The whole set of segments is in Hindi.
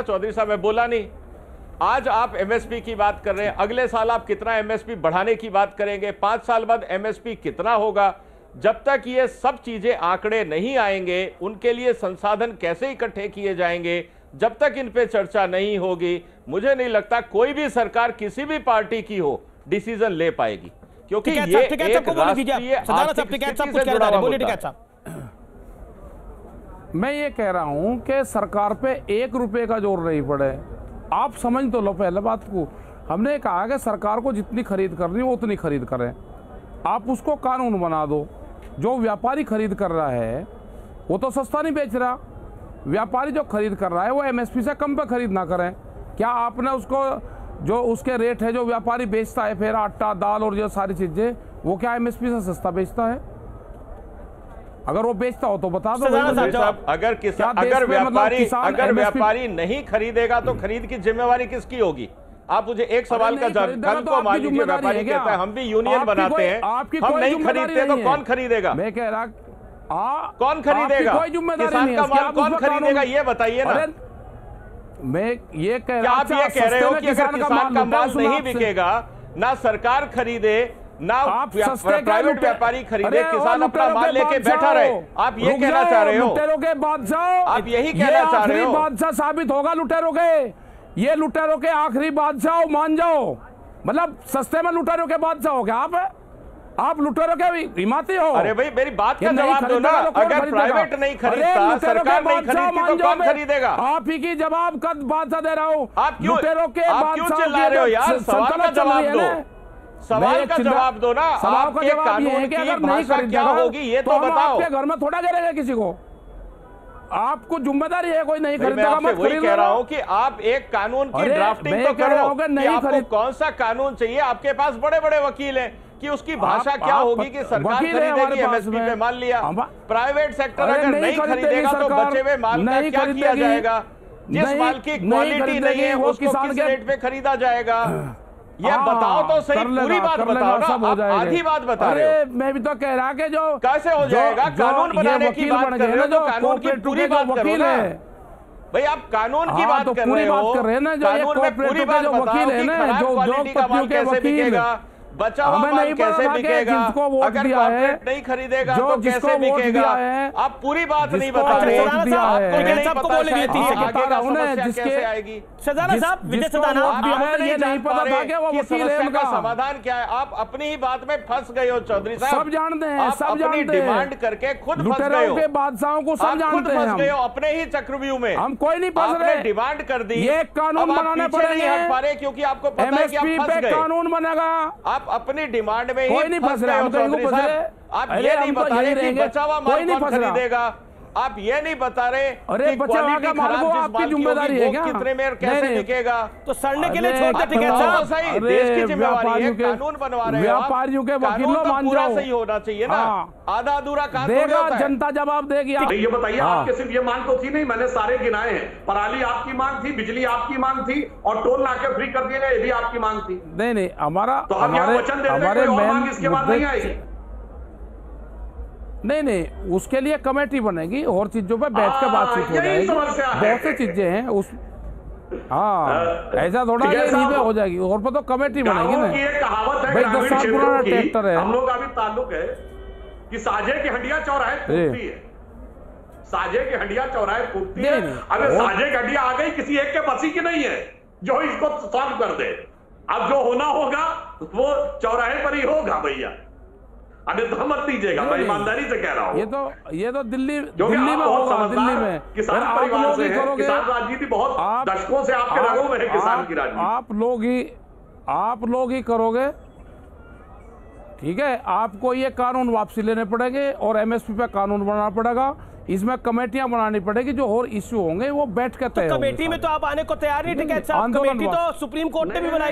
चौधरी साहब मैं बोला नहीं। आज आप एमएसपी की बात कर रहे हैं, अगले साल आप कितना एमएसपी बढ़ाने की बात करेंगे, 5 साल बाद एमएसपी कितना होगा। जब तक ये सब चीजें आंकड़े नहीं आएंगे, उनके लिए संसाधन कैसे इकट्ठे किए जाएंगे, जब तक इन पे चर्चा नहीं होगी, मुझे नहीं लगता कोई भी सरकार किसी भी पार्टी की हो डिसीजन ले पाएगी, क्योंकि ये एक राष्ट्रीय आर्थिक स्थिति से जुड़ा हुआ मुद्दा है। मैं ये कह रहा हूं कि सरकार पे 1 रुपए का जोर नहीं पड़े। आप समझ तो लो पहले बात को। हमने कहा कि सरकार को जितनी खरीद करनी हो उतनी खरीद करें, आप उसको कानून बना दो। जो व्यापारी खरीद कर रहा है वो तो सस्ता नहीं बेच रहा, व्यापारी जो खरीद कर रहा है वो एमएसपी से कम पे खरीद ना करें। क्या आपने उसको जो उसके रेट है जो व्यापारी बेचता है, फिर आटा दाल और जो सारी चीजें, वो क्या एमएसपी से सस्ता बेचता है? अगर वो बेचता हो तो बता दो। अगर व्यापारी नहीं खरीदेगा तो खरीद की जिम्मेवारी किसकी होगी? आप मुझे एक सवाल का जवाब, कल को मान लीजिए व्यापारी कहता है हम भी यूनियन बनाते हैं, हम नहीं खरीदते तो कौन खरीदेगा? मैं कह रहा कौन खरीदेगा? किसान का माल कौन खरीदेगा ये बताइए ना। मैं ये कह रहा, आप ये कह रहे हो कि अगर किसान का माल नहीं बिकेगा, ना सरकार खरीदे ना प्राइवेट व्यापारी खरीदे, किसान अपना माल लेके बैठा रहे, आप ये कहना चाह रहे हो? लुटेरों के बादशाह, आप यही कहना चाह रहे हो? बादशाह साबित होगा लुटेरों के, ये लुटेरों के आखिरी बादशाह मान जाओ। मतलब सस्ते में लुटेरों के बादशाह हो क्या आप लुटेरों के इमाती हो? अरे भाई मेरी बात का जवाब दो ना। अगर प्राइवेट नहीं खरीदता, सरकार नहीं खरीदती तो कौन खरीदेगा? आप ही की जवाब का बादशाह दे रहा हूँ। आप क्यों चिल्ला रहे हो यार? सवाल का जवाब दो, सवाल का जवाब दो ना। आपके कानून की भाषा क्या होगी ये तो बताओ। आपके घर में थोड़ा गिरेगा किसी को, आपको जिम्मेदारी है कोई नहीं खरीदेगा। मैं वही कह रहा हूं कि आप एक कानून की ड्राफ्टिंग तो करो कि आपको कौन सा कानून चाहिए। आपके पास बड़े बड़े वकील हैं कि उसकी भाषा क्या होगी कि सरकार खरीदेगी एमएसपी पे, मान लिया प्राइवेट सेक्टर अगर नहीं खरीदेगा तो बचे हुए माल का क्या किया जाएगा? जिस माल की क्वालिटी नहीं है उसको किस रेट पे खरीदा जाएगा? ये बताओ तो सही, पूरी बात बताओ ना। आप आधी बात बता रहे हो। मैं भी तो कह रहा कि जो कैसे हो जाएगा? कानून बनाने की बात कर रहे हो तो कानून की पूरी बात करो ना भाई। आप कानून की बात कर रहे हो, कानून में पूरी बात बताओ कि खराब क्वालिटी का माल कैसे बिकेगा, बचा हुआ माल कैसे बिकेगा, अगर कॉर्पोरेट नहीं खरीदेगा तो कैसे बिकेगा? आप पूरी बात नहीं बता रहे। समाधान क्या है? आप अपनी ही बात में फंस गए हो चौधरी साहब। सब जानते हैं, सब अपनी डिमांड करके खुद फंस गए हो। बादशाहों को सब जानते हैं, फंस गए हो अपने ही चक्रव्यूह में। हम कोई नहीं फंस रहे, डिमांड कर दी, ये कानून बनाने पड़ेंगे। हट पा रहे क्योंकि आपको पता है कि आप फंस गए। कानून बनेगा, आप अपनी डिमांड में कोई नहीं फंस रहा। आप ये नहीं बता रहे कि बचा हुआ माल कौन खरीदेगा, आप ये नहीं बता रहे कि क्वालिटी खराब जिस माल की होगी वो कितने में और कैसे बिकेगा। तो सड़ने के लिए छोड़ दे, ठीक है सही, देश की जिम्मेवारी है, कानून बनवा रहे हो, व्यापारियों के वकीलों मान पूरा सही होना चाहिए ना, आधा अधूरा काम देगा, जनता जवाब देगी। ये बताइए, आपके सिर्फ ये मांग तो थी नहीं, मैंने सारे गिनाए हैं। पराली आपकी मांग थी, बिजली आपकी मांग थी, और टोल नाके फ्री कर दिए गए ये भी आपकी मांग थी। नहीं हमारा, तो हम यहाँ वचन दे रहे हैं कोई मांग इसके बाद नहीं आएगी। नहीं उसके लिए कमेटी बनेगी और चीजों पे बैठ के बातचीत हो जाएगी। बहुत सी चीजें हैं उस, ऐसा थोड़ा नहीं हो जाएगी और पर तो कमेटी बनेगी ना। कहावत है, भाई 10 साल पुराना ट्रैक्टर है। हम लोग का भी ताल्लुक है कि साझे की हड्डियां चौराहे फूटती है, साझे की हड्डियां चौराहे फूटती है। अबे साझे की हड्डियां आ गई, किसी एक के बसी की नहीं है जो इसको सॉल्व कर दे। अब जो होना होगा वो चौराहे पर ही होगा भैया, अन्यथा मत दीजिएगा, मैं ईमानदारी से कह रहा हूँ। ये तो दिल्ली में होगा, दिल्ली में किसान परिवार से है, किसान राजनीति बहुत दशकों से आपके रगों में है, किसान की राजनीति आप लोग ही करोगे, ठीक है। आपको ये कानून वापसी लेने पड़ेंगे और एमएसपी पे कानून बनाना पड़ेगा। इसमें कमेटियां बनानी पड़ेगी, जो और इश्यू होंगे वो बैठ कर तय होंगे। कमेटी में तो आप आने को तैयार नहीं, ठीक है साहब। कमेटी तो सुप्रीम कोर्ट ने भी बनाई,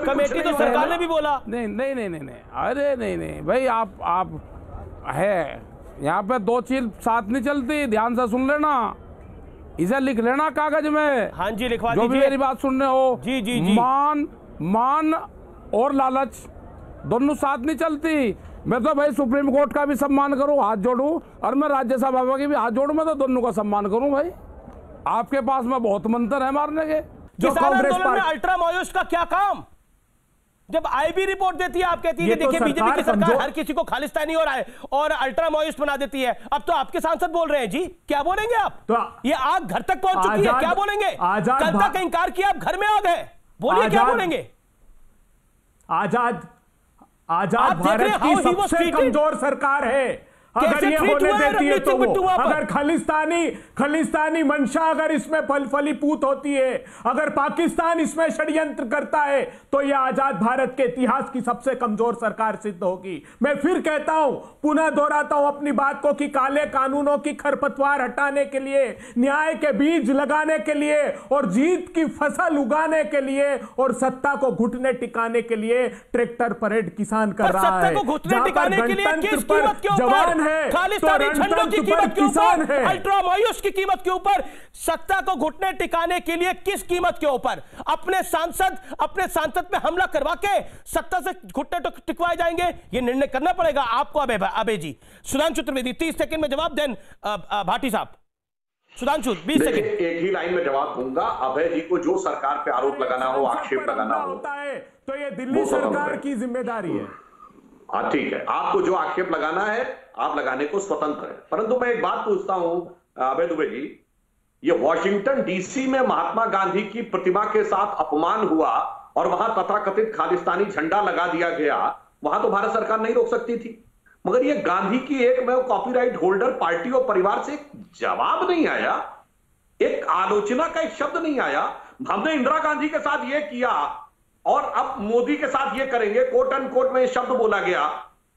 कमेटी तो सरकार ने भी बोला। नहीं अरे नहीं भाई, आप है यहाँ पे 2 चीज साथ नहीं चलती, ध्यान से सुन लेना, इसे लिख लेना कागज में। हाँ जी लिखवा दीजिए, जो भी मेरी बात सुन रहे हो। जी। मान और लालच दोनों साथ नहीं चलती। मैं तो भाई सुप्रीम कोर्ट का भी सम्मान करूं, हाथ जोड़ूं, और मैं राज्यसभा की भी हाथ जोड़ूं, मैं तो दोनों का सम्मान करूं भाई। आपके पास में बहुत मंत्र है मारने के। जो कांग्रेस में अल्ट्रा माओइस्ट का क्या काम? जब आईबी रिपोर्ट देती है आप कहती है कि देखिए बीजेपी की सरकार हर किसी को खालिस्तानी और अल्ट्रा माओइस्ट बना देती है। अब तो आपके सांसद बोल रहे हैं जी, क्या बोलेंगे आप? तो ये आग घर तक पहुंच चुकी है, क्या बोलेंगे? कल तक इंकार किया, आप घर में आ गए, बोलिए क्या बोलेंगे? आजाद भारत की सबसे कमजोर सरकार है। अगर ये होने देती है तो वो, अगर खालिस्तानी मंशा अगर इसमें फलीभूत होती है, अगर पाकिस्तान इसमें षड्यंत्र करता है, तो ये आजाद भारत के इतिहास की सबसे कमजोर सरकार सिद्ध होगी। मैं फिर कहता हूं, पुनः दोहराता हूं अपनी बात को कि काले कानूनों की खरपतवार हटाने के लिए, न्याय के बीज लगाने के लिए और जीत की फसल उगाने के लिए और सत्ता को घुटने टिकाने के लिए ट्रैक्टर परेड किसान कर रहा है। गणतंत्र पर जवान खालिस्तानी झंडों की कीमत के ऊपर, अल्ट्रा माओइस्ट की कीमत के ऊपर, सत्ता को घुटने टिकाने के लिए किस कीमत के ऊपर? अपने सांसद पे हमला करवा के सत्ता से घुटने टिकवाए जाएंगे? ये निर्णय करना पड़ेगा आपको अभय जी। सुधांशु त्रिवेदी 30 सेकंड में जवाब दें। भाटी साहब, सुधांशु 20 सेकंड। एक ही लाइन में जवाब दूंगा। अभय जी को जो सरकार पे आरोप लगाना हो, आक्षेप लगाना होता है तो ये दिल्ली सरकार की जिम्मेदारी है। हाँ ठीक है, आपको जो आक्षेप लगाना है आप लगाने को स्वतंत्र है। परंतु मैं एक बात पूछता हूं अभय दुबे जी, ये वॉशिंगटन डीसी में महात्मा गांधी की प्रतिमा के साथ अपमान हुआ और वहां तथाकथित खालिस्तानी झंडा लगा दिया गया, वहां तो भारत सरकार नहीं रोक सकती थी। मगर ये गांधी की एक में कॉपीराइट होल्डर पार्टी और परिवार से एक जवाब नहीं आया, एक आलोचना का एक शब्द नहीं आया। हमने इंदिरा गांधी के साथ ये किया और अब मोदी के साथ ये करेंगे, कोट एंड कोट में शब्द बोला गया।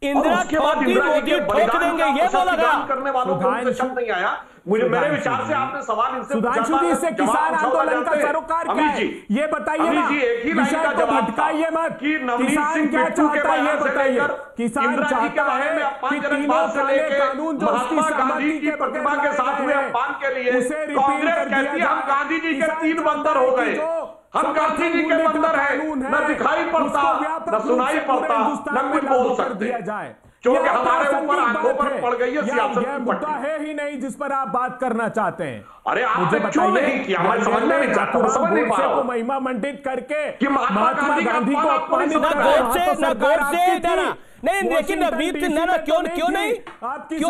इंदिरा के बाद मोदी ठोक देंगे, ये बोला गया। करने वालों को शब्द नहीं आया। मुझे मेरे विचार से आपने सवाल इनसे सुधांशु जी से किसान आंदोलन का सरोकार क्या है ये बताइए ना। एक ही लाइन का जवाब भटकाइए मत कि नवनीत सिंह क्या बिट्टू के चाहता है ये बताइए। किसान चाहता है कि तीनों काले कानून जो महात्मा गांधी की प्रतिमा के साथ हुए अपमान के लिए कांग्रेस कहती है हम गांधी जी के 3 बंदर हो गए, हम गांधी जी के बंदर हैं, न दिखाई पड़ता न सुनाई पड़ता न कुछ बोल सकते जाए, क्योंकि हमारे ऊपर आंखों पर पड़ गई है सियासत की मुद्दा है ही नहीं जिस पर आप बात करना चाहते हैं। अरे आपने क्यों नहीं किया? मैं समझना नहीं चाहता, समझ नहीं पा रहा हूं। महिमा मंडित करके कि महात्मा गांधी को अपमानित नहीं, लेकिन रवनीत सिंह क्यों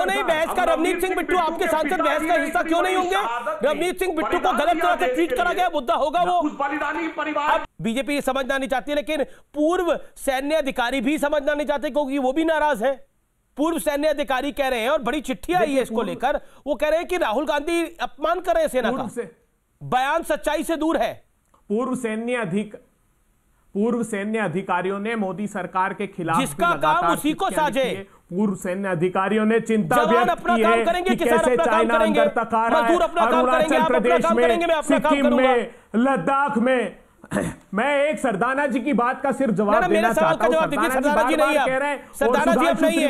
नहीं बहस का? रवनीत सिंह बिट्टू आपके सांसद बहस का हिस्सा क्यों नहीं होंगे? रवनीत सिंह बिट्टू को गलत तरह से ट्रीट करा गया, मुद्दा होगा वो। बलिदानी परिवार बीजेपी समझना नहीं चाहती, लेकिन पूर्व सैन्य अधिकारी भी समझना नहीं चाहते क्योंकि वो भी नाराज है। पूर्व सैन्य अधिकारी कह रहे हैं और बड़ी चिट्ठी आई है इसको लेकर, वो कह रहे हैं कि राहुल गांधी अपमान कर रहे हैं सेना का, बयान सच्चाई से दूर है। पूर्व सैन्य अधिकारियों ने मोदी सरकार के खिलाफ जिसका काम उसी को साझे। पूर्व सैन्य अधिकारियों ने चिंता व्यक्त की है कि कैसे चाइना अंदर तक आ रहा है, अरुणाचल प्रदेश में, सिक्किम में, लद्दाख में। मैं एक सरदाना जी की बात का सिर्फ जवाब देना चाहता हूं। सरदाना जी बार-बार कह रहे हैं, सरदाना जी अब नहीं है।